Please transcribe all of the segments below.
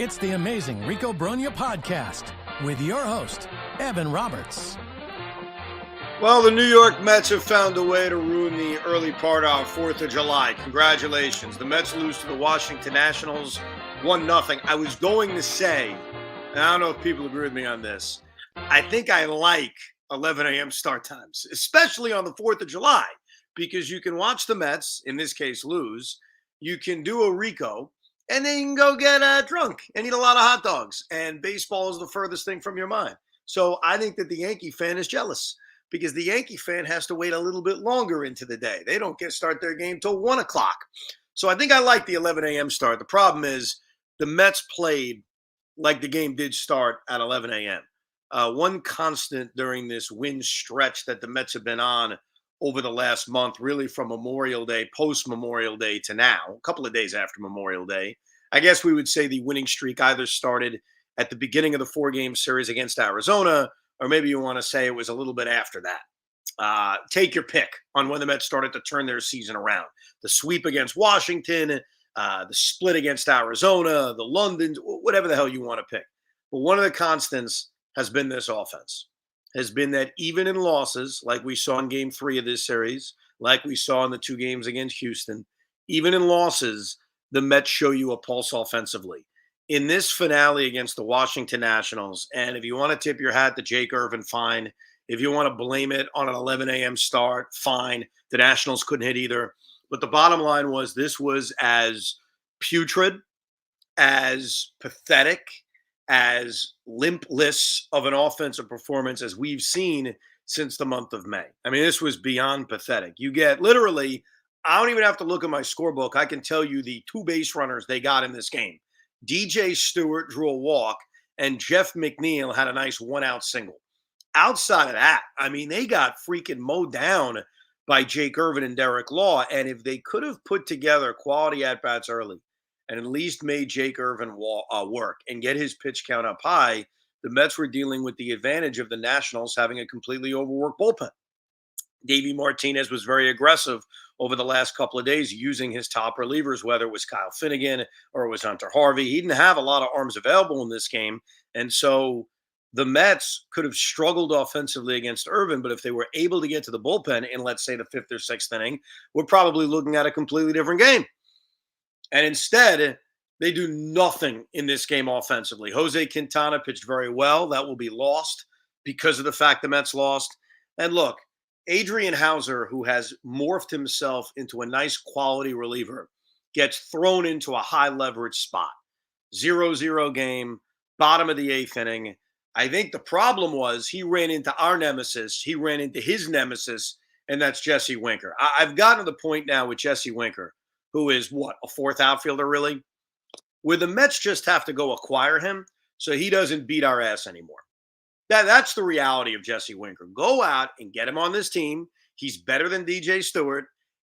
It's the amazing Rico Brogna podcast with your host, Evan Roberts. Well, the New York Mets have found a way to ruin the early part of 4th of July. Congratulations. The Mets lose to the Washington Nationals 1-0. I was going to say, and I don't know if people agree with me on this, I think I like 11 a.m. start times, especially on the 4th of July, because you can watch the Mets, in this case, lose. You can do a Rico, and then you can go get drunk and eat a lot of hot dogs. And baseball is the furthest thing from your mind. So I think that the Yankee fan is jealous because the Yankee fan has to wait a little bit longer into the day. They don't start their game till 1 o'clock. So I think I like the 11 a.m. start. The problem is the Mets played like the game did start at 11 a.m. One constant during this win stretch that the Mets have been on over the last month, really from Memorial Day, post-Memorial Day to now, a couple of days after Memorial Day, I guess we would say the winning streak either started at the beginning of the 4-game series against Arizona, or maybe you want to say it was a little bit after that. Take your pick on when the Mets started to turn their season around. The sweep against Washington, the split against Arizona, the Londons, whatever the hell you want to pick. But one of the constants has been this offense, has been that even in losses, like we saw in game 3 of this series, like we saw in the 2 games against Houston, even in losses, the Mets show you a pulse offensively. In this finale against the Washington Nationals, and if you want to tip your hat to Jake Irvin, fine. If you want to blame it on an 11 a.m. start, fine. The Nationals couldn't hit either. But the bottom line was this was as putrid, as pathetic, as limpless of an offensive performance as we've seen since the month of May. I mean, this was beyond pathetic. You get literally, I don't even have to look at my scorebook. I can tell you the 2 base runners they got in this game. DJ Stewart drew a walk, and Jeff McNeil had a nice 1-out single. Outside of that, I mean, they got freaking mowed down by Jake Irvin and Derek Law. And if they could have put together quality at-bats early, and at least made Jake Irvin work and get his pitch count up high, the Mets were dealing with the advantage of the Nationals having a completely overworked bullpen. Davey Martinez was very aggressive over the last couple of days using his top relievers, whether it was Kyle Finnegan or it was Hunter Harvey. He didn't have a lot of arms available in this game. And so the Mets could have struggled offensively against Irvin, but if they were able to get to the bullpen in, let's say, the 5th or 6th inning, we're probably looking at a completely different game. And instead, they do nothing in this game offensively. Jose Quintana pitched very well. That will be lost because of the fact the Mets lost. And look, Adrian Hauser, who has morphed himself into a nice quality reliever, gets thrown into a high leverage spot. 0-0 game, bottom of the 8th inning. I think the problem was he ran into our nemesis. He ran into his nemesis, and that's Jesse Winker. I've gotten to the point now with Jesse Winker, who is what, a 4th outfielder really, where the Mets just have to go acquire him so he doesn't beat our ass anymore. That's the reality of Jesse Winker. Go out and get him on this team. He's better than DJ Stewart.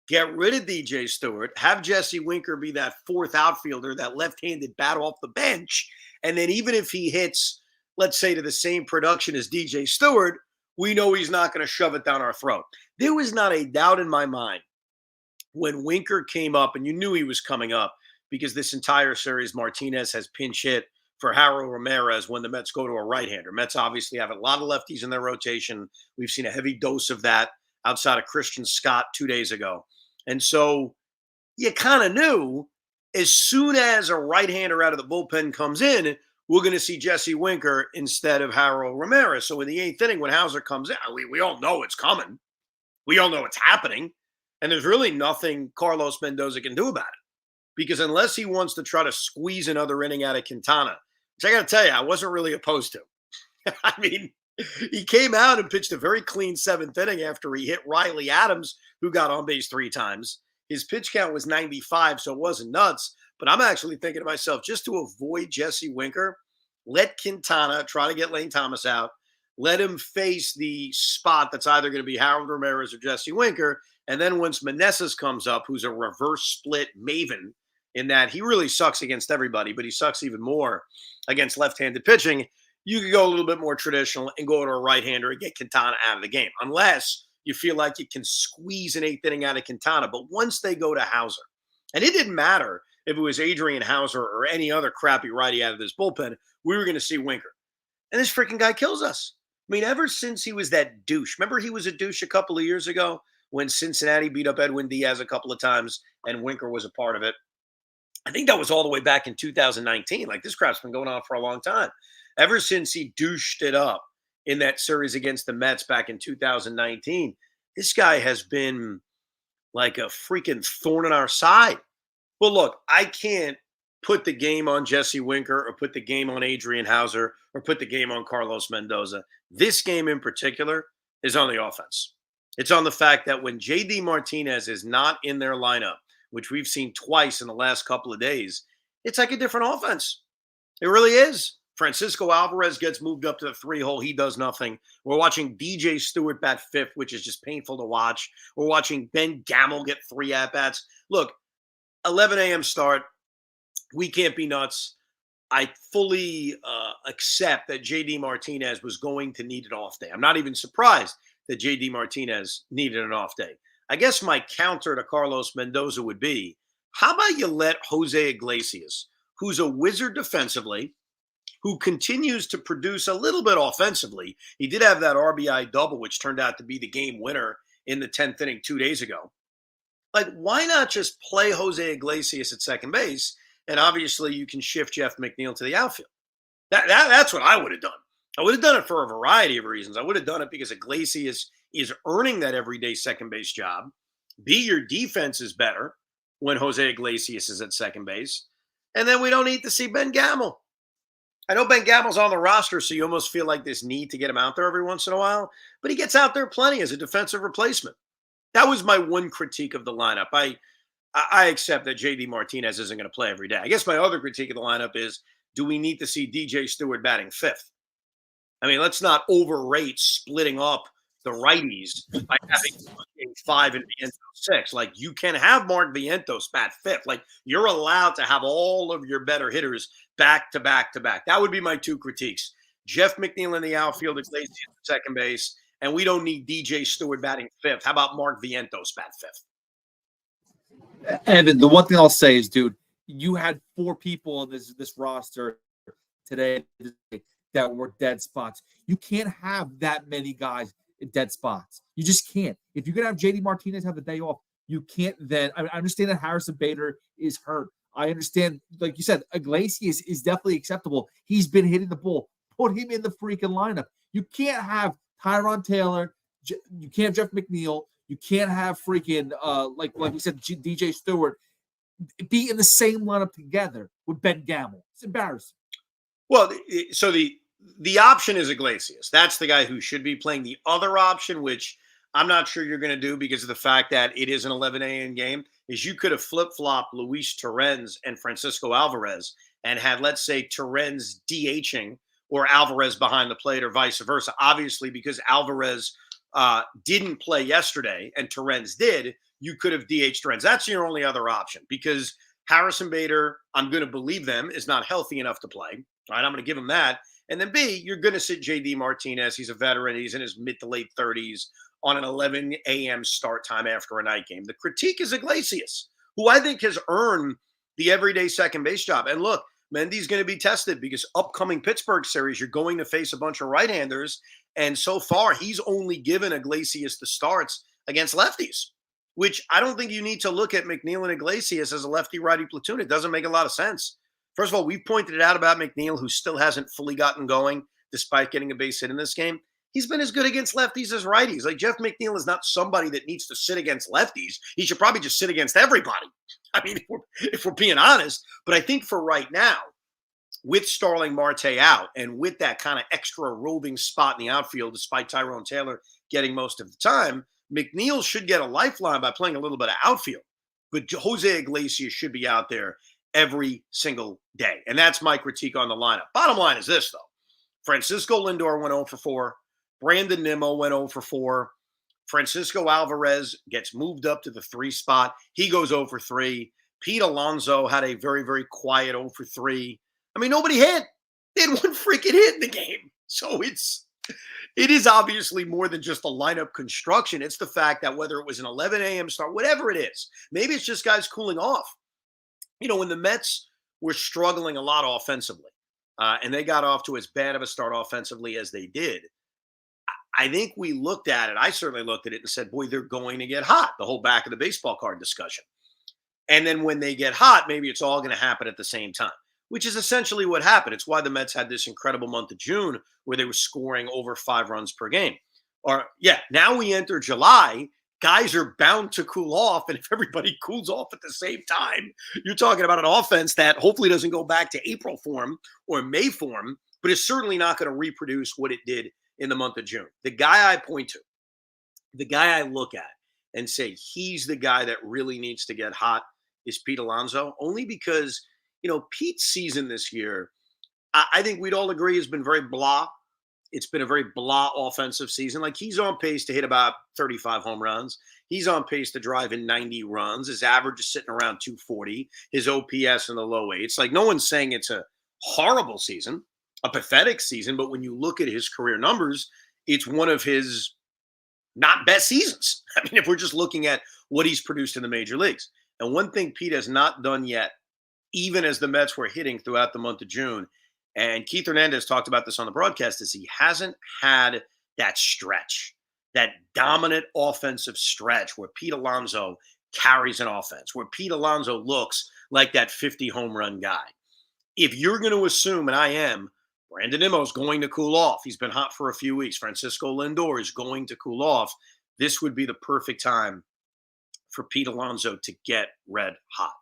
Get rid of DJ Stewart. Have Jesse Winker be that 4th outfielder, that left-handed bat off the bench. And then even if he hits, let's say, to the same production as DJ Stewart, we know he's not going to shove it down our throat. There was not a doubt in my mind when Winker came up, and you knew he was coming up because this entire series, Martinez has pinch hit for Harold Ramirez when the Mets go to a right-hander. Mets obviously have a lot of lefties in their rotation. We've seen a heavy dose of that outside of Christian Scott 2 days ago. And so you kind of knew as soon as a right-hander out of the bullpen comes in, we're going to see Jesse Winker instead of Harold Ramirez. So in the 8th inning, when Hauser comes in, we all know it's coming. We all know it's happening. And there's really nothing Carlos Mendoza can do about it. Because unless he wants to try to squeeze another inning out of Quintana, which I got to tell you, I wasn't really opposed to. I mean, he came out and pitched a very clean 7th inning after he hit Riley Adams, who got on base 3 times. His pitch count was 95, so it wasn't nuts. But I'm actually thinking to myself, just to avoid Jesse Winker, let Quintana try to get Lane Thomas out. Let him face the spot that's either going to be Harold Ramirez or Jesse Winker. And then once Meneses comes up, who's a reverse split maven, in that he really sucks against everybody, but he sucks even more against left-handed pitching, you could go a little bit more traditional and go to a right-hander and get Quintana out of the game, unless you feel like you can squeeze an 8th inning out of Quintana. But once they go to Hauser, and it didn't matter if it was Adrian Hauser or any other crappy righty out of this bullpen, we were going to see Winker. And this freaking guy kills us. I mean, ever since he was that douche. Remember he was a douche a couple of years ago when Cincinnati beat up Edwin Diaz a couple of times and Winker was a part of it. I think that was all the way back in 2019. Like, this crap's been going on for a long time. Ever since he douched it up in that series against the Mets back in 2019, this guy has been like a freaking thorn in our side. Well, look, I can't put the game on Jesse Winker or put the game on Adrian Hauser or put the game on Carlos Mendoza. This game in particular is on the offense. It's on the fact that when JD Martinez is not in their lineup, which we've seen twice in the last couple of days, it's like a different offense. It really is. Francisco Alvarez gets moved up to the 3-hole. He does nothing. We're watching DJ Stewart bat fifth, which is just painful to watch. We're watching Ben Gamel get 3 at-bats. Look, 11 a.m. start. We can't be nuts. I fully accept that JD Martinez was going to need an off day. I'm not even surprised that JD Martinez needed an off day. I guess my counter to Carlos Mendoza would be, how about you let Jose Iglesias, who's a wizard defensively, who continues to produce a little bit offensively. He did have that RBI double, which turned out to be the game winner in the 10th inning 2 days ago. Like, why not just play Jose Iglesias at second base? And obviously you can shift Jeff McNeil to the outfield. That's what I would have done. I would have done it for a variety of reasons. I would have done it because Iglesias is earning that everyday second base job. B, your defense is better when Jose Iglesias is at second base. And then we don't need to see Ben Gamel. I know Ben Gamel's on the roster, so you almost feel like this need to get him out there every once in a while, but he gets out there plenty as a defensive replacement. That was my one critique of the lineup. I accept that JD Martinez isn't going to play every day. I guess my other critique of the lineup is, do we need to see DJ Stewart batting fifth? I mean, let's not overrate splitting up the righties by having 5 and Vientos 6. Like, you can have Mark Vientos bat fifth. Like, you're allowed to have all of your better hitters back to back to back. That would be my two critiques. Jeff McNeil in the outfield, Iglesias at second base, and we don't need DJ Stewart batting fifth. How about Mark Vientos bat fifth? Evan, the one thing I'll say is, dude, you had 4 people on this roster today that were dead spots. You can't have that many guys in dead spots. You just can't. If you're going to have JD Martinez have a day off, you can't then. I understand that Harrison Bader is hurt. I understand, like you said, Iglesias is definitely acceptable. He's been hitting the ball. Put him in the freaking lineup. You can't have Tyron Taylor. You can't have Jeff McNeil. You can't have freaking, like you said, DJ Stewart be in the same lineup together with Ben Gamel. It's embarrassing. Well, so the option is Iglesias. That's the guy who should be playing. The other option, which I'm not sure you're going to do because of the fact that it is an 11 a.m. game, is you could have flip-flopped Luis Torrens and Francisco Alvarez and had, let's say, Torrens DHing or Alvarez behind the plate or vice versa. Obviously, because Alvarez didn't play yesterday and Torrens did, you could have DH Torrens. That's your only other option because Harrison Bader, I'm going to believe them, is not healthy enough to play. All right, I'm going to give him that. And then B, you're going to sit JD Martinez. He's a veteran. He's in his mid to late 30s on an 11 a.m. start time after a night game. The critique is Iglesias, who I think has earned the everyday second base job. And look, Mendy's going to be tested because upcoming Pittsburgh series, you're going to face a bunch of right-handers. And so far, he's only given Iglesias the starts against lefties, which I don't think you need to look at McNeil and Iglesias as a lefty-righty platoon. It doesn't make a lot of sense. First of all, we've pointed it out about McNeil, who still hasn't fully gotten going despite getting a base hit in this game. He's been as good against lefties as righties. Like, Jeff McNeil is not somebody that needs to sit against lefties. He should probably just sit against everybody. I mean, if we're being honest. But I think for right now, with Starling Marte out and with that kind of extra roving spot in the outfield, despite Tyrone Taylor getting most of the time, McNeil should get a lifeline by playing a little bit of outfield. But Jose Iglesias should be out there every single day. And that's my critique on the lineup. Bottom line is this, though. Francisco Lindor went 0 for 4. Brandon Nimmo went 0 for 4. Francisco Alvarez gets moved up to the 3 spot. He goes 0 for 3. Pete Alonso had a very, very quiet 0 for 3. I mean, nobody hit. They had one freaking hit in the game. So it is obviously more than just a lineup construction. It's the fact that whether it was an 11 a.m. start, whatever it is, maybe it's just guys cooling off. When the Mets were struggling a lot offensively, and they got off to as bad of a start offensively as they did, I think we looked at it. I certainly looked at it and said, boy, they're going to get hot. The whole back of the baseball card discussion. And then when they get hot, maybe it's all going to happen at the same time, which is essentially what happened. It's why the Mets had this incredible month of June where they were scoring over 5 runs per game. Now we enter July. Guys are bound to cool off. And if everybody cools off at the same time, you're talking about an offense that hopefully doesn't go back to April form or May form, but is certainly not going to reproduce what it did in the month of June. The guy I point to, the guy I look at and say he's the guy that really needs to get hot is Pete Alonso, only because, Pete's season this year, I think we'd all agree has been very blah. It's been a very blah offensive season. Like, he's on pace to hit about 35 home runs. He's on pace to drive in 90 runs. His average is sitting around 240. His OPS in the low 8s. Like, no one's saying it's a horrible season, a pathetic season, but when you look at his career numbers, it's one of his not best seasons. I mean, if we're just looking at what he's produced in the major leagues. And one thing Pete has not done yet, even as the Mets were hitting throughout the month of June, and Keith Hernandez talked about this on the broadcast, is he hasn't had that stretch, that dominant offensive stretch where Pete Alonso carries an offense, where Pete Alonso looks like that 50 home run guy. If you're going to assume, and I am, Brandon Nimmo's going to cool off. He's been hot for a few weeks. Francisco Lindor is going to cool off. This would be the perfect time for Pete Alonso to get red hot.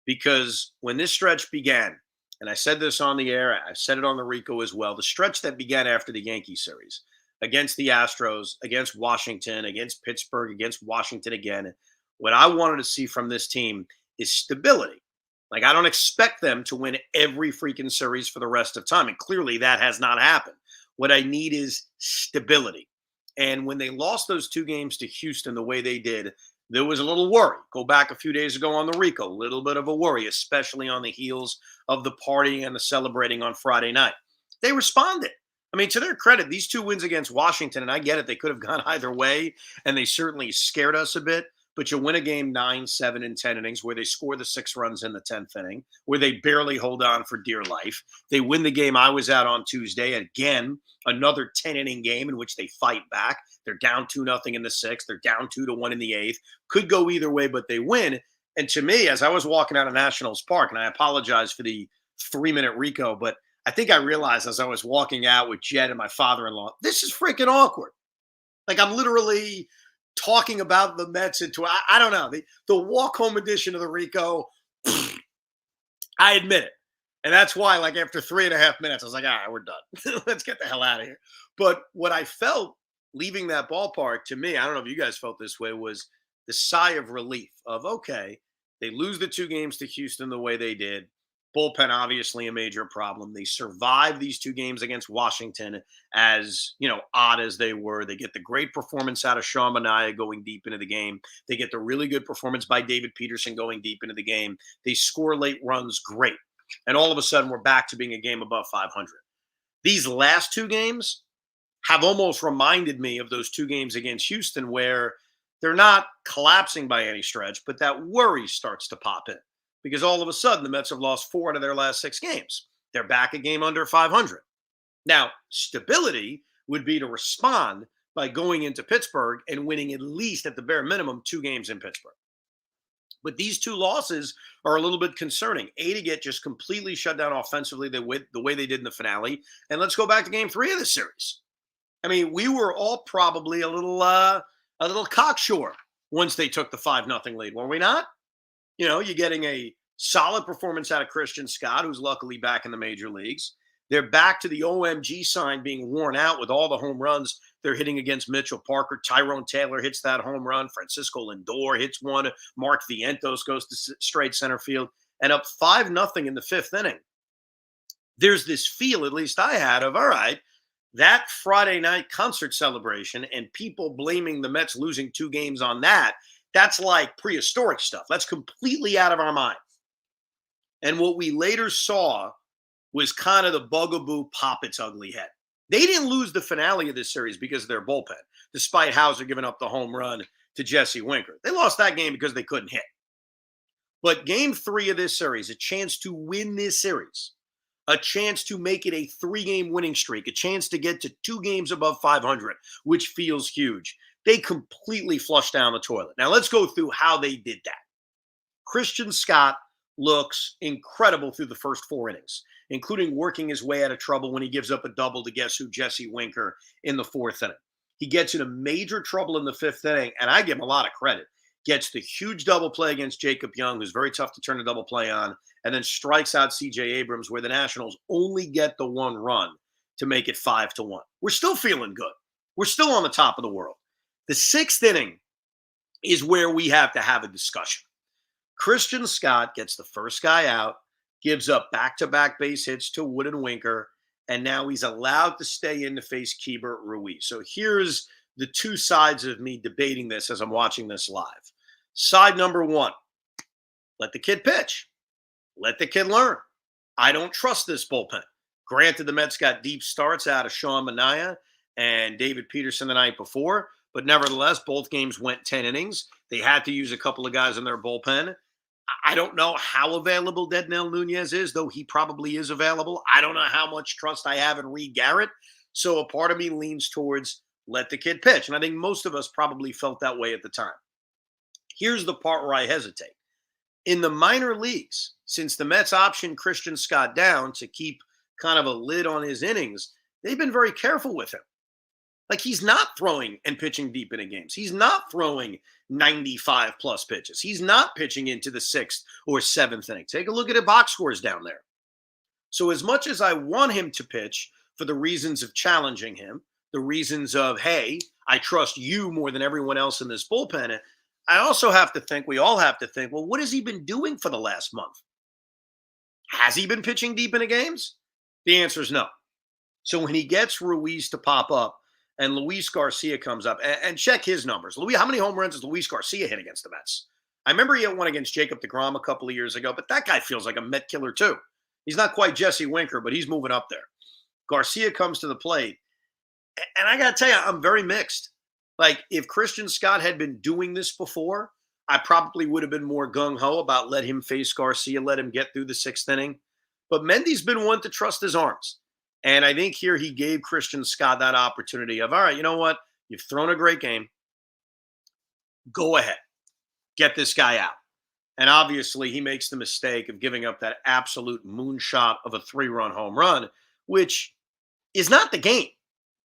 Because when this stretch began, and I said this on the air, I said it on the Rico as well, the stretch that began after the Yankee series against the Astros, against Washington, against Pittsburgh, against Washington again, what I wanted to see from this team is stability. Like, I don't expect them to win every freaking series for the rest of time. And clearly that has not happened. What I need is stability. And when they lost those 2 games to Houston the way they did, there was a little worry. Go back a few days ago on the Rico, a little bit of a worry, especially on the heels of the partying and the celebrating on Friday night. They responded. I mean, to their credit, these 2 wins against Washington, and I get it, they could have gone either way, and they certainly scared us a bit. But you win a game 9, 7, and 10 innings where they score the 6 runs in the 10th inning, where they barely hold on for dear life. They win the game I was at on Tuesday. Again, another 10-inning game in which they fight back. They're down 2-0 in the 6th. They're down 2-1 in the 8th. Could go either way, but they win. And to me, as I was walking out of Nationals Park, and I apologize for the 3-minute Rico, but I think I realized as I was walking out with Jed and my father-in-law, this is freaking awkward. Like, I'm literally talking about the Mets into, I don't know, the walk-home edition of the Rico, I admit it. And that's why, like, after 3.5 minutes, I was like, all right, we're done. Let's get the hell out of here. But what I felt leaving that ballpark, to me, I don't know if you guys felt this way, was the sigh of relief of, okay, they lose the 2 games to Houston the way they did. Bullpen, obviously a major problem. They survive these 2 games against Washington as, odd as they were. They get the great performance out of Sean Manaea going deep into the game. They get the really good performance by David Peterson going deep into the game. They score late runs, great. And all of a sudden, we're back to being a game above 500. These last 2 games have almost reminded me of those 2 games against Houston where they're not collapsing by any stretch, but that worry starts to pop in. Because all of a sudden, the Mets have lost 4 out of their last 6 games. They're back a game under 500. Now, stability would be to respond by going into Pittsburgh and winning at least at the bare minimum 2 games in Pittsburgh. But these 2 losses are a little bit concerning. To get just completely shut down offensively the way they did in the finale. And let's go back to game 3 of the series. I mean, we were all probably a little cocksure once they took the 5-0 lead, were we not? You're getting a solid performance out of Christian Scott, who's luckily back in the major leagues. They're back to the OMG sign being worn out with all the home runs they're hitting against Mitchell Parker. Tyrone Taylor hits that home run. Francisco Lindor hits one. Mark Vientos goes to straight center field. And up 5-0 in the 5th inning. There's this feel, at least I had, of, all right, that Friday night concert celebration and people blaming the Mets losing 2 games on that's like prehistoric stuff. That's completely out of our mind. And what we later saw was kind of the bugaboo pop its ugly head. They didn't lose the finale of this series because of their bullpen, despite Hauser giving up the home run to Jesse Winker. They lost that game because they couldn't hit. But game 3 of this series, a chance to win this series, a chance to make it a 3-game winning streak, a chance to get to 2 games above 500, which feels huge. They completely flushed down the toilet. Now let's go through how they did that. Christian Scott looks incredible through the first 4 innings, including working his way out of trouble when he gives up a double to guess who, Jesse Winker, in the 4th inning. He gets into major trouble in the 5th inning, and I give him a lot of credit. Gets the huge double play against Jacob Young, who's very tough to turn a double play on, and then strikes out C.J. Abrams, where the Nationals only get the 1 run to make it 5-1. We're still feeling good. We're still on the top of the world. The 6th inning is where we have to have a discussion. Christian Scott gets the first guy out, gives up back-to-back base hits to Wood and Winker, and now he's allowed to stay in to face Keibert Ruiz. So here's the 2 sides of me debating this as I'm watching this live. Side number 1, let the kid pitch. Let the kid learn. I don't trust this bullpen. Granted, the Mets got deep starts out of Sean Manaea and David Peterson the night before, but nevertheless, both games went 10 innings. They had to use a couple of guys in their bullpen. I don't know how available Dednell Nunez is, though he probably is available. I don't know how much trust I have in Reed Garrett. So a part of me leans towards let the kid pitch. And I think most of us probably felt that way at the time. Here's the part where I hesitate. In the minor leagues, since the Mets optioned Christian Scott down to keep kind of a lid on his innings, they've been very careful with him. Like, he's not throwing and pitching deep into games. He's not throwing 95-plus pitches. He's not pitching into the 6th or 7th inning. Take a look at the box scores down there. So as much as I want him to pitch for the reasons of challenging him, the reasons of, hey, I trust you more than everyone else in this bullpen, I also have to think, we all have to think, well, what has he been doing for the last month? Has he been pitching deep into games? The answer is no. So when he gets Ruiz to pop up, and Luis Garcia comes up, and check his numbers. How many home runs has Luis Garcia hit against the Mets? I remember he had one against Jacob deGrom a couple of years ago, but that guy feels like a Met killer too. He's not quite Jesse Winker, but he's moving up there. Garcia comes to the plate, and I got to tell you, I'm very mixed. Like, if Christian Scott had been doing this before, I probably would have been more gung-ho about let him face Garcia, let him get through the 6th inning. But Mendy's been one to trust his arms. And I think here he gave Christian Scott that opportunity of, all right, you know what? You've thrown a great game. Go ahead. Get this guy out. And obviously he makes the mistake of giving up that absolute moonshot of a 3-run home run, which is not the game.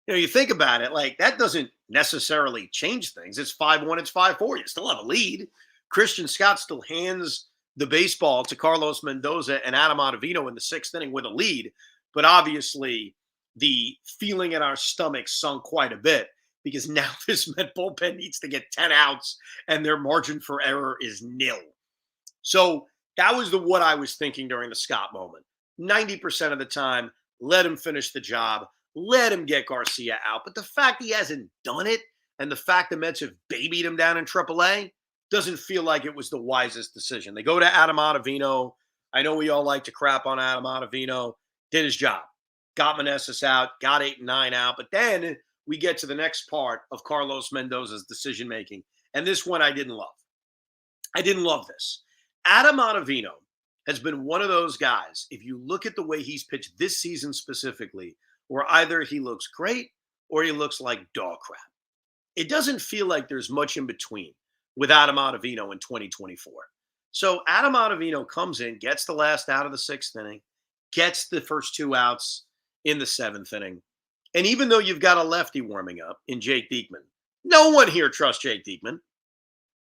You know, you think about it, like, that doesn't necessarily change things. It's 5-1, it's 5-4. You still have a lead. Christian Scott still hands the baseball to Carlos Mendoza and Adam Ottavino in the 6th inning with a lead. But obviously, the feeling in our stomachs sunk quite a bit because now this Met bullpen needs to get 10 outs and their margin for error is nil. So that was what I was thinking during the Scott moment. 90% of the time, let him finish the job. Let him get Garcia out. But the fact he hasn't done it and the fact the Mets have babied him down in AAA doesn't feel like it was the wisest decision. They go to Adam Ottavino. I know we all like to crap on Adam Ottavino. Did his job. Got Meneses out. Got 8 and 9 out. But then we get to the next part of Carlos Mendoza's decision-making. And this one I didn't love. I didn't love this. Adam Ottavino has been one of those guys, if you look at the way he's pitched this season specifically, where either he looks great or he looks like dog crap. It doesn't feel like there's much in between with Adam Ottavino in 2024. So Adam Ottavino comes in, gets the last out of the 6th inning, gets the first 2 outs in the 7th inning. And even though you've got a lefty warming up in Jake Diekman, no one here trusts Jake Diekman.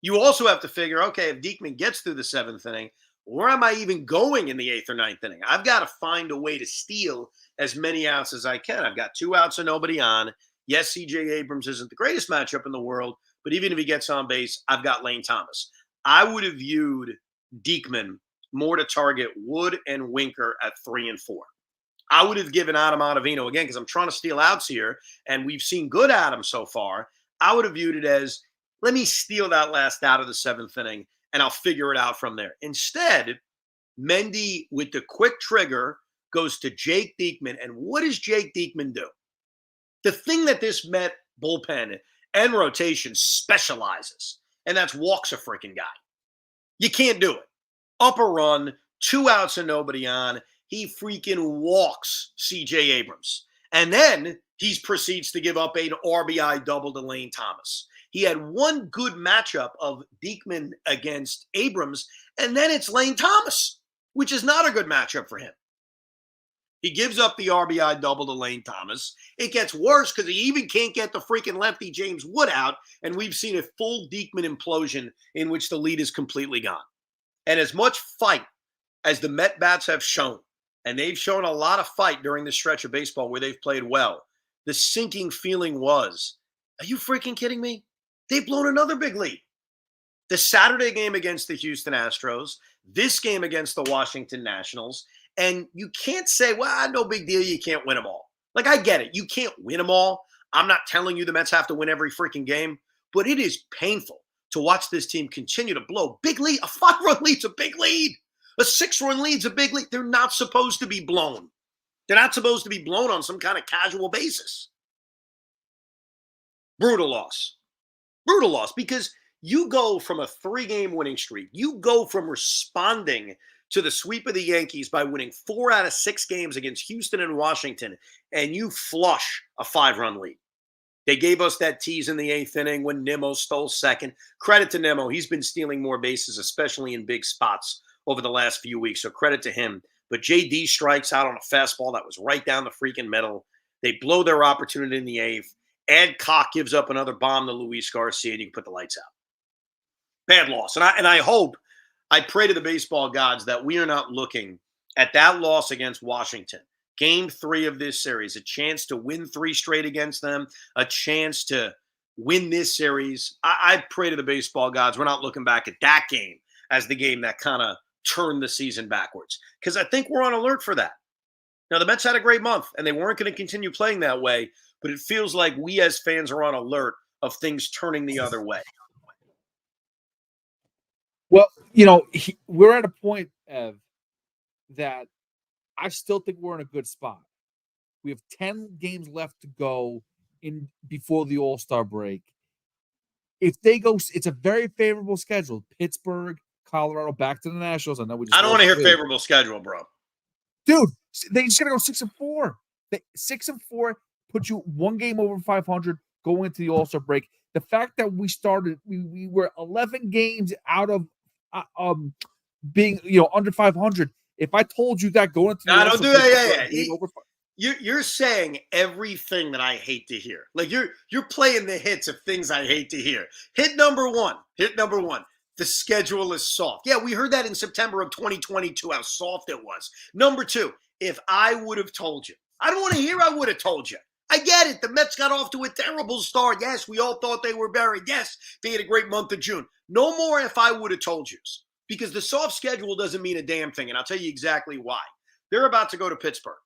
You also have to figure, okay, if Diekman gets through the 7th inning, where am I even going in the 8th or 9th inning? I've got to find a way to steal as many outs as I can. I've got 2 outs and nobody on. Yes, C.J. Abrams isn't the greatest matchup in the world, but even if he gets on base, I've got Lane Thomas. I would have viewed Diekman more to target Wood and Winker at 3 and 4. I would have given Adam Ottavino, again, because I'm trying to steal outs here, and we've seen good Adam so far. I would have viewed it as, let me steal that last out of the 7th inning, and I'll figure it out from there. Instead, Mendy, with the quick trigger, goes to Jake Diekman. And what does Jake Diekman do? The thing that this Met bullpen and rotation specializes, and that's walks a freaking guy. You can't do it. up a run, 2 outs and nobody on. He freaking walks C.J. Abrams. And then he proceeds to give up an RBI double to Lane Thomas. He had one good matchup of Diekman against Abrams, and then it's Lane Thomas, which is not a good matchup for him. He gives up the RBI double to Lane Thomas. It gets worse because he even can't get the freaking lefty James Wood out, and we've seen a full Diekman implosion in which the lead is completely gone. And as much fight as the Met bats have shown, and they've shown a lot of fight during this stretch of baseball where they've played well, the sinking feeling was, are you freaking kidding me? They've blown another big lead. The Saturday game against the Houston Astros, this game against the Washington Nationals, and you can't say, well, no big deal, you can't win them all. Like, I get it. You can't win them all. I'm not telling you the Mets have to win every freaking game, but it is painful to watch this team continue to blow big lead. A 5-run lead's a big lead. A 6-run lead's a big lead. They're not supposed to be blown. They're not supposed to be blown on some kind of casual basis. Brutal loss. Brutal loss, because you go from a 3-game winning streak. You go from responding to the sweep of the Yankees by winning 4 out of 6 games against Houston and Washington, and you flush a 5-run lead. They gave us that tease in the 8th inning when Nimmo stole second. Credit to Nimmo. He's been stealing more bases, especially in big spots over the last few weeks, so credit to him. But JD strikes out on a fastball that was right down the freaking middle. They blow their opportunity in the 8th. Adcock gives up another bomb to Luis Garcia, and you can put the lights out. Bad loss. And I pray to the baseball gods that we are not looking at that loss against Washington, Game 3 of this series, a chance to win 3 straight against them, a chance to win this series. I pray to the baseball gods we're not looking back at that game as the game that kind of turned the season backwards, because I think we're on alert for that. Now, the Mets had a great month, and they weren't going to continue playing that way, but it feels like we as fans are on alert of things turning the other way. Well, we're at a point, Ev, that I still think we're in a good spot. We have 10 games left to go before the All-Star break. If they go, it's a very favorable schedule. Pittsburgh, Colorado, back to the Nationals. I know I don't want to hear favorable schedule, bro. Dude, they just gotta go 6-4. 6-4 puts you 1 game over 500 going into the All-Star break. The fact that we were 11 games out of being under 500. If I told you that going into the don't do that. You're saying everything that I hate to hear. Like you're playing the hits of things I hate to hear. Hit number one. The schedule is soft. Yeah, we heard that in September of 2022, how soft it was. Number 2, if I would have told you. I don't want to hear I would have told you. I get it. The Mets got off to a terrible start. Yes, we all thought they were buried. Yes, they had a great month of June. No more if I would have told you. Because the soft schedule doesn't mean a damn thing, and I'll tell you exactly why. They're about to go to Pittsburgh,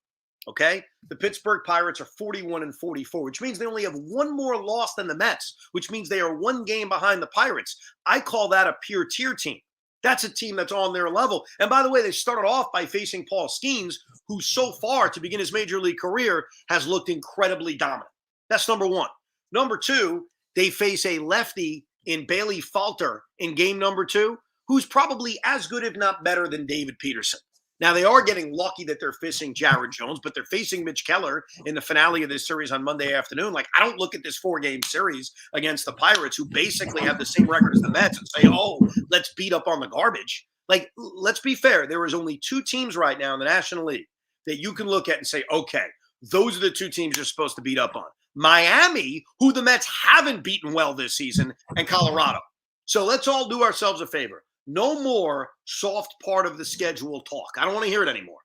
okay? The Pittsburgh Pirates are 41-44, which means they only have 1 more loss than the Mets, which means they are 1 game behind the Pirates. I call that a pure tier team. That's a team that's on their level. And by the way, they started off by facing Paul Skeens, who so far, to begin his major league career, has looked incredibly dominant. That's number 1. Number 2, they face a lefty in Bailey Falter in game number 2, who's probably as good, if not better, than David Peterson. Now, they are getting lucky that they're facing Jared Jones, but they're facing Mitch Keller in the finale of this series on Monday afternoon. Like, I don't look at this 4-game series against the Pirates, who basically have the same record as the Mets, and say, oh, let's beat up on the garbage. Like, let's be fair. There is only 2 teams right now in the National League that you can look at and say, okay, those are the 2 teams you're supposed to beat up on. Miami, who the Mets haven't beaten well this season, and Colorado. So let's all do ourselves a favor. No more soft part of the schedule talk. I don't want to hear it anymore.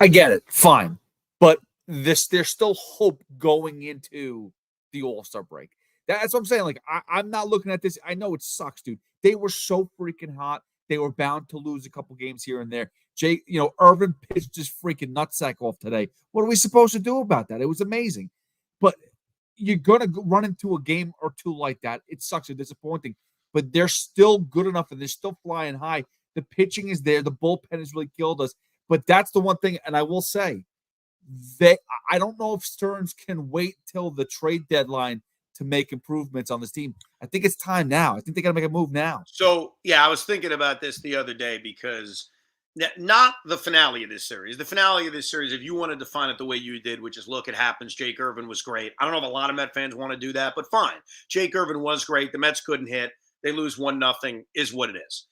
I get it. Fine. But there's still hope going into the All-Star break. That's what I'm saying. Like, I'm not looking at this. I know it sucks, dude. They were so freaking hot. They were bound to lose a couple games here and there. Irvin pitched his freaking nutsack off today. What are we supposed to do about that? It was amazing. But you're going to run into a game or 2 like that. It sucks. It's disappointing. But they're still good enough, and they're still flying high. The pitching is there. The bullpen has really killed us. But that's the one thing, and I will say, I don't know if Stearns can wait till the trade deadline to make improvements on this team. I think it's time now. I think they got to make a move now. So, yeah, I was thinking about this the other day because not the finale of this series. The finale of this series, if you want to define it the way you did, which is, look, it happens. Jake Irvin was great. I don't know if a lot of Met fans want to do that, but fine. Jake Irvin was great. The Mets couldn't hit. They lose 1-0 is what it is.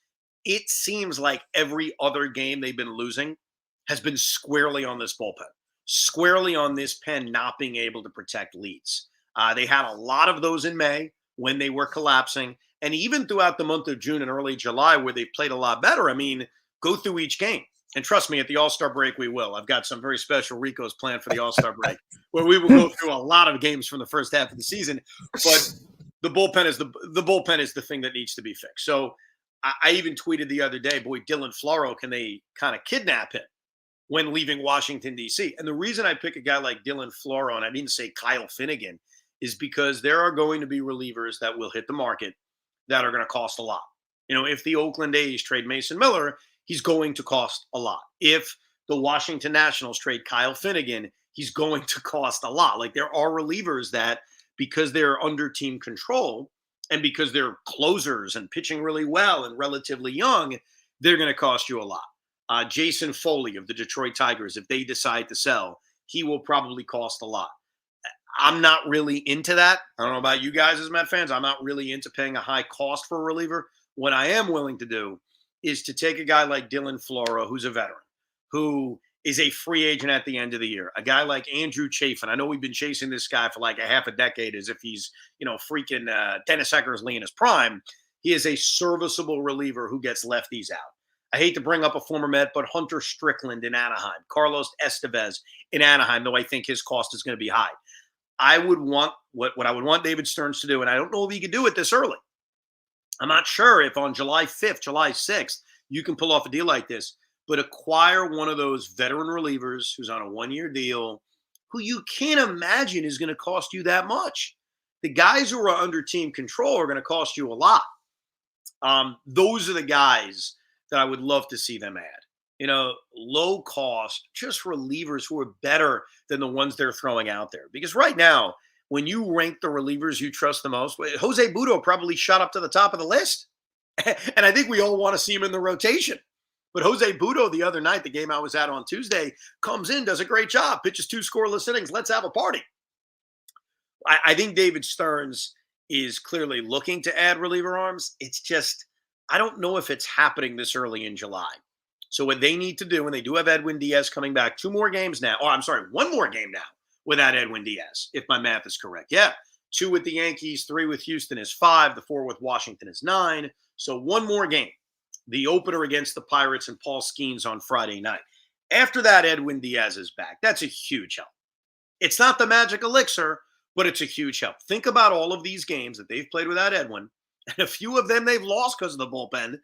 It seems like every other game they've been losing has been squarely on this bullpen, squarely on this pen not being able to protect leads. They had a lot of those in May when they were collapsing. And even throughout the month of June and early July, where they played a lot better, I mean, go through each game. And trust me, at the All-Star break, we will. I've got some very special Ricos planned for the All-Star break, where we will go through a lot of games from the first half of the season. But the bullpen is the thing that needs to be fixed. So I even tweeted the other day, boy, Dylan Floro, can they kind of kidnap him when leaving Washington, D.C.? And the reason I pick a guy like Dylan Floro, and I didn't say Kyle Finnegan, is because there are going to be relievers that will hit the market that are going to cost a lot. You know, if the Oakland A's trade Mason Miller, he's going to cost a lot. If the Washington Nationals trade Kyle Finnegan, he's going to cost a lot. Like, there are relievers that, because they're under team control and because they're closers and pitching really well and relatively young, they're going to cost you a lot. Jason Foley of the Detroit Tigers, if they decide to sell, he will probably cost a lot. I'm not really into that. I don't know about you guys as Met fans. I'm not really into paying a high cost for a reliever. What I am willing to do is to take a guy like Dylan Floro, who's a veteran, who is a free agent at the end of the year. A guy like Andrew Chafin. I know we've been chasing this guy for like a half a decade as if he's, freaking Dennis Eckersley in his prime. He is a serviceable reliever who gets lefties out. I hate to bring up a former Met, but Hunter Strickland in Anaheim, Carlos Estevez in Anaheim, though I think his cost is going to be high. I would want what I would want David Stearns to do, and I don't know if he could do it this early. I'm not sure if on July 5th, July 6th, you can pull off a deal like this, but acquire one of those veteran relievers who's on a one-year deal, who you can't imagine is going to cost you that much. The guys who are under team control are going to cost you a lot. Those are the guys that I would love to see them add. Low cost, just relievers who are better than the ones they're throwing out there. Because right now, when you rank the relievers you trust the most, Jose Butto probably shot up to the top of the list. And I think we all want to see him in the rotation. But Jose Butto the other night, the game I was at on Tuesday, comes in, does a great job, pitches 2 scoreless innings. Let's have a party. I think David Stearns is clearly looking to add reliever arms. It's just, I don't know if it's happening this early in July. So what they need to do, and they do have Edwin Diaz coming back 2 more games now. Oh, I'm sorry, 1 more game now without Edwin Diaz, if my math is correct. Yeah, 2 with the Yankees, 3 with Houston is 5. The 4 with Washington is 9. So 1 more game. The opener against the Pirates and Paul Skeens on Friday night. After that, Edwin Diaz is back. That's a huge help. It's not the magic elixir, but it's a huge help. Think about all of these games that they've played without Edwin, and a few of them they've lost because of the bullpen.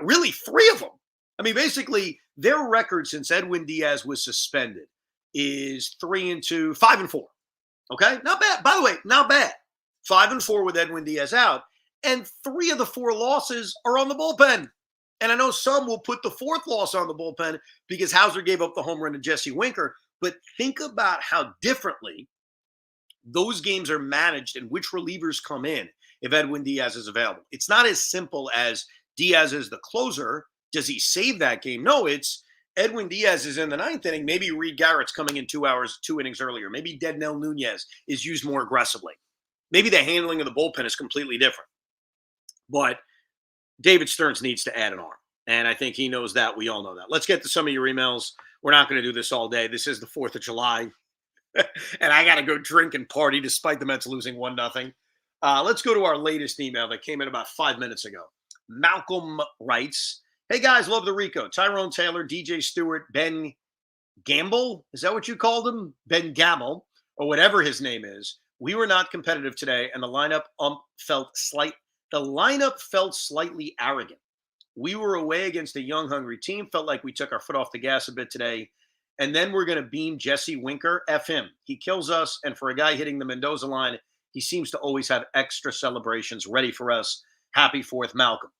Really, 3 of them. I mean, basically, their record since Edwin Diaz was suspended is 3-2, 5-4. Okay? Not bad. By the way, not bad. 5-4 with Edwin Diaz out, and 3 of the 4 losses are on the bullpen. And I know some will put the 4th loss on the bullpen because Hauser gave up the home run to Jesse Winker. But think about how differently those games are managed and which relievers come in if Edwin Diaz is available. It's not as simple as Diaz is the closer. Does he save that game? No, it's Edwin Diaz is in the 9th inning. Maybe Reed Garrett's coming in 2 innings earlier. Maybe Dednell Nunez is used more aggressively. Maybe the handling of the bullpen is completely different. But David Stearns needs to add an arm. And I think he knows that. We all know that. Let's get to some of your emails. We're not going to do this all day. This is the 4th of July. And I got to go drink and party despite the Mets losing 1-0. Let's go to our latest email that came in about 5 minutes ago. Malcolm writes, hey, guys, love the Rico. Tyrone Taylor, DJ Stewart, Ben Gamble. Is that what you called him? Ben Gamble, or whatever his name is. We were not competitive today, and the lineup felt slightly arrogant. We were away against a young, hungry team. Felt like we took our foot off the gas a bit today. And then we're going to beam Jesse Winker. F him. He kills us. And for a guy hitting the Mendoza line, he seems to always have extra celebrations ready for us. Happy 4th, Malcolm.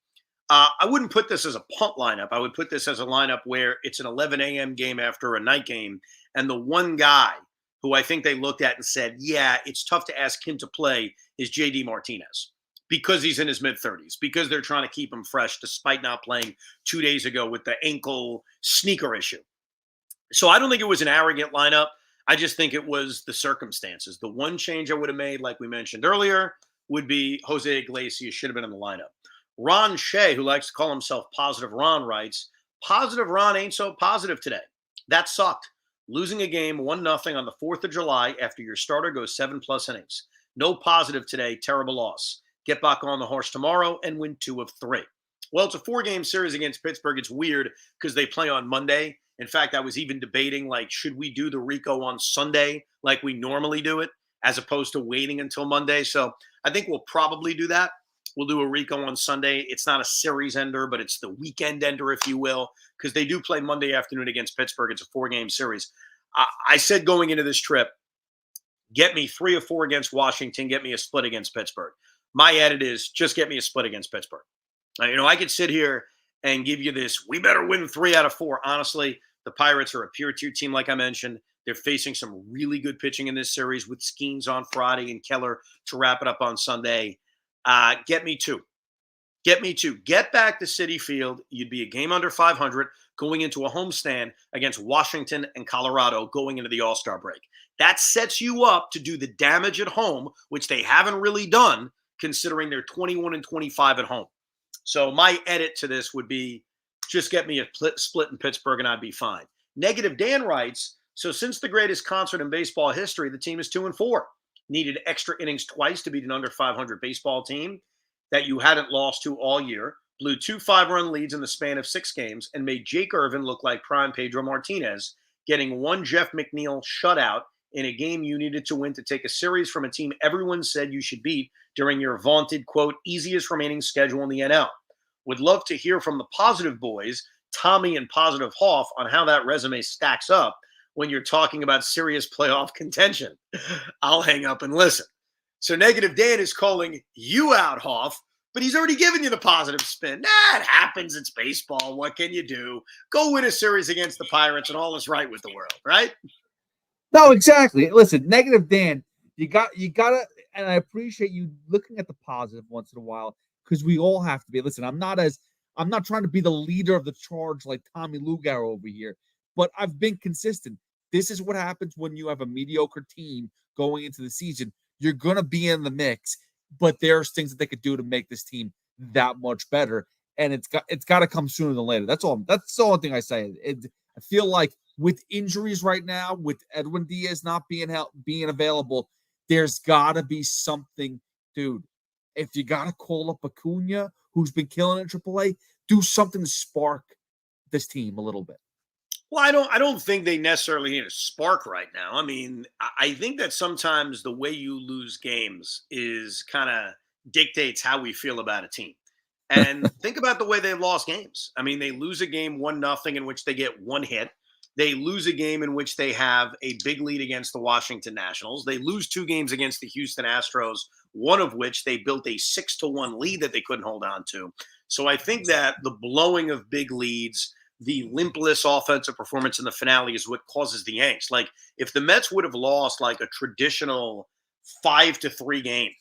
I wouldn't put this as a punt lineup. I would put this as a lineup where it's an 11 a.m. game after a night game. And the one guy who I think they looked at and said, yeah, it's tough to ask him to play, is J.D. Martinez, because he's in his mid-30s, because they're trying to keep him fresh despite not playing 2 days ago with the ankle sneaker issue. So I don't think it was an arrogant lineup. I just think it was the circumstances. The one change I would have made, like we mentioned earlier, would be Jose Iglesias should have been in the lineup. Ron Shea, who likes to call himself Positive Ron, writes, Positive Ron ain't so positive today. That sucked. Losing a game 1-0 on the 4th of July after your starter goes 7+ innings. No positive today. Terrible loss. Get back on the horse tomorrow and win 2 of 3. Well, it's a 4-game series against Pittsburgh. It's weird because they play on Monday. In fact, I was even debating, like, should we do the Rico on Sunday like we normally do it, as opposed to waiting until Monday? So I think we'll probably do that. We'll do a Rico on Sunday. It's not a series ender, but it's the weekend ender, if you will, because they do play Monday afternoon against Pittsburgh. It's a 4-game series. I said going into this trip, get me 3 or 4 against Washington, get me a split against Pittsburgh. My edit is just get me a split against Pittsburgh. I could sit here and give you this, we better win 3 out of 4. Honestly, the Pirates are a pure-tier team, like I mentioned. They're facing some really good pitching in this series with Skeens on Friday and Keller to wrap it up on Sunday. Get me 2. Get me 2. Get back to Citi Field. You'd be a game under 500 going into a homestand against Washington and Colorado going into the All-Star break. That sets you up to do the damage at home, which they haven't really done, considering they're 21-25 at home. So my edit to this would be just get me a split in Pittsburgh and I'd be fine. Negative Dan writes, so since the greatest concert in baseball history, the team is 2-4. Needed extra innings twice to beat an under 500 baseball team that you hadn't lost to all year. Blew 2 5-run leads in the span of 6 games and made Jake Irvin look like prime Pedro Martinez, getting 1 Jeff McNeil shutout in a game you needed to win to take a series from a team everyone said you should beat during your vaunted, quote, easiest remaining schedule in the NL. Would love to hear from the positive boys, Tommy and Positive Hoff, on how that resume stacks up when you're talking about serious playoff contention. I'll hang up and listen. So Negative Dan is calling you out, Hoff, but he's already given you the positive spin. It happens. It's baseball. What can you do? Go win a series against the Pirates and all is right with the world, right? No, exactly. Listen, Negative Dan, you gotta, and I appreciate you looking at the positive once in a while, because we all have to be. Listen, I'm not trying to be the leader of the charge like Tommy Lugar over here, but I've been consistent. This is what happens when you have a mediocre team going into the season. You're going to be in the mix, but there's things that they could do to make this team that much better. And it's got to come sooner than later. That's all. That's the only thing I say. I feel like with injuries right now, with Edwin Diaz not being available, there's got to be something, dude. If you got to call up Acuna, who's been killing in AAA, do something to spark this team a little bit. Well, I don't think they necessarily need a spark right now. I mean, I think that sometimes the way you lose games is kind of dictates how we feel about a team. And think about the way they've lost games. I mean, they lose a game 1-0 in which they get 1 hit. They lose a game in which they have a big lead against the Washington Nationals. They lose 2 games against the Houston Astros, one of which they built a 6-1 lead that they couldn't hold on to. So I think that the blowing of big leads, the limpless offensive performance in the finale is what causes the angst. Like, if the Mets would have lost like a traditional 5-3 game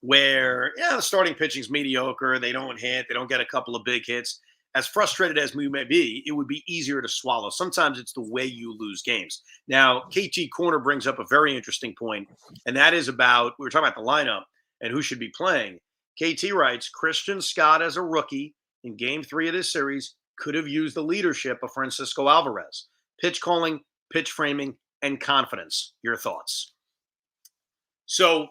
where, the starting pitching's mediocre, they don't hit, they don't get a couple of big hits, as frustrated as we may be, it would be easier to swallow. Sometimes it's the way you lose games. Now, KT Corner brings up a very interesting point, and that is about, we were talking about the lineup and who should be playing. KT writes, Christian Scott as a rookie in game 3 of this series could have used the leadership of Francisco Alvarez. Pitch calling, pitch framing, and confidence. Your thoughts? So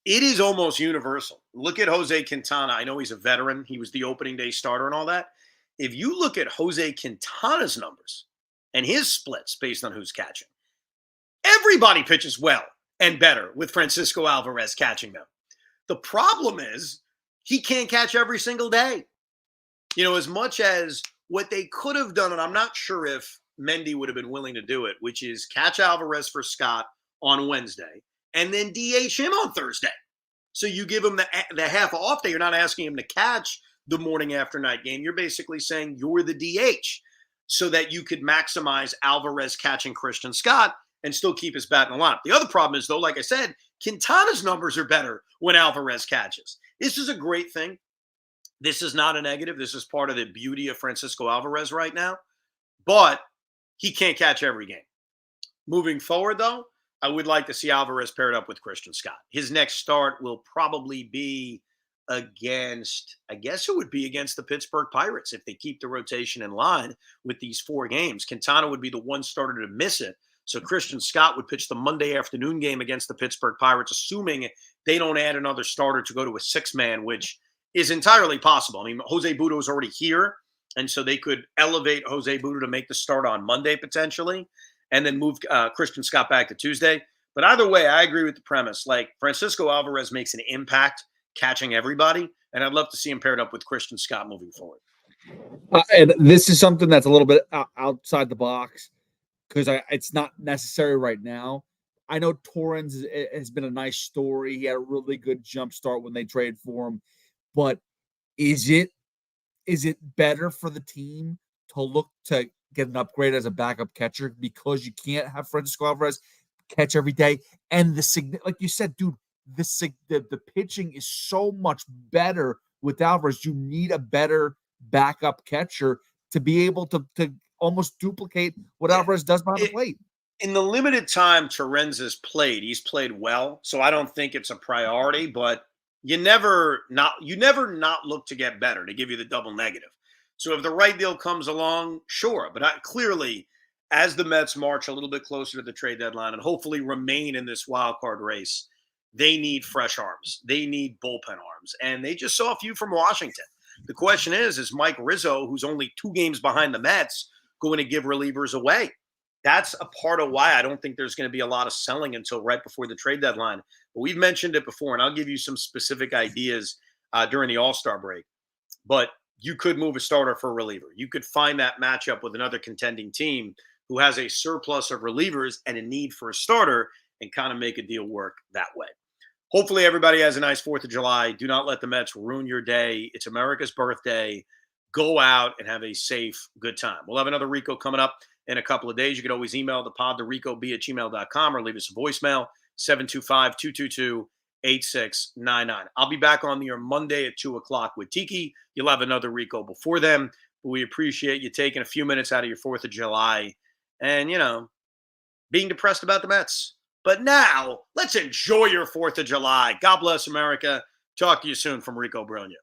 it is almost universal. Look at Jose Quintana. I know he's a veteran. He was the opening day starter and all that. If you look at Jose Quintana's numbers and his splits based on who's catching, everybody pitches well and better with Francisco Alvarez catching them. The problem is he can't catch every single day. As much as what they could have done, and I'm not sure if Mendy would have been willing to do it, which is catch Alvarez for Scott on Wednesday and then DH him on Thursday. So you give him the half off day. You're not asking him to catch the morning after night game. You're basically saying you're the DH so that you could maximize Alvarez catching Christian Scott. and still keep his bat in the lineup. The other problem is, though, like I said, Quintana's numbers are better when Alvarez catches. This is a great thing. This is not a negative. This is part of the beauty of Francisco Alvarez right now. But he can't catch every game. Moving forward, though, I would like to see Alvarez paired up with Christian Scott. His next start will probably be against, I guess it would be against the Pittsburgh Pirates if they keep the rotation in line with these 4 games. Quintana would be the one starter to miss it. So Christian Scott would pitch the Monday afternoon game against the Pittsburgh Pirates, assuming they don't add another starter to go to a 6-man, which is entirely possible. I mean, Jose Butto is already here, and so they could elevate Jose Butto to make the start on Monday potentially, and then move Christian Scott back to Tuesday. But either way, I agree with the premise. Like, Francisco Alvarez makes an impact catching everybody, and I'd love to see him paired up with Christian Scott moving forward. And this is something that's a little bit outside the box because it's not necessary right now. I know Torrens has been a nice story. He had a really good jump start when they traded for him. But is it better for the team to look to get an upgrade as a backup catcher because you can't have Francisco Alvarez catch every day? And like you said, dude, the pitching is so much better with Alvarez. You need a better backup catcher to be able to almost duplicate what Alvarez does behind the plate. In the limited time Torrens has played, he's played well. So I don't think it's a priority, but you never not look to get better, to give you the double negative. So if the right deal comes along, sure. But clearly, as the Mets march a little bit closer to the trade deadline and hopefully remain in this wild card race, they need fresh arms. They need bullpen arms. And they just saw a few from Washington. The question is Mike Rizzo, who's only 2 games behind the Mets, going to give relievers away? That's a part of why I don't think there's going to be a lot of selling until right before the trade deadline. But we've mentioned it before, and I'll give you some specific ideas during the All-Star break. But you could move a starter for a reliever. You could find that matchup with another contending team who has a surplus of relievers and a need for a starter and kind of make a deal work that way. Hopefully everybody has a nice 4th of July. Do not let the Mets ruin your day. It's America's birthday. Go out and have a safe, good time. We'll have another Rico coming up in a couple of days. You can always email the pod to ricob@gmail.com or leave us a voicemail, 725-222-8699. I'll be back on the air Monday at 2 o'clock with Tiki. You'll have another Rico before then. But we appreciate you taking a few minutes out of your 4th of July and, being depressed about the Mets. But now, let's enjoy your 4th of July. God bless America. Talk to you soon from Rico Brogna.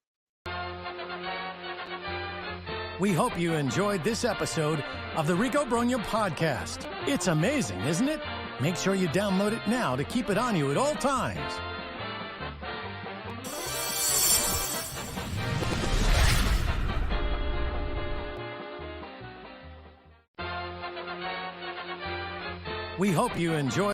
We hope you enjoyed this episode of the Rico Brogna podcast. It's amazing, isn't it? Make sure you download it now to keep it on you at all times. We hope you enjoy.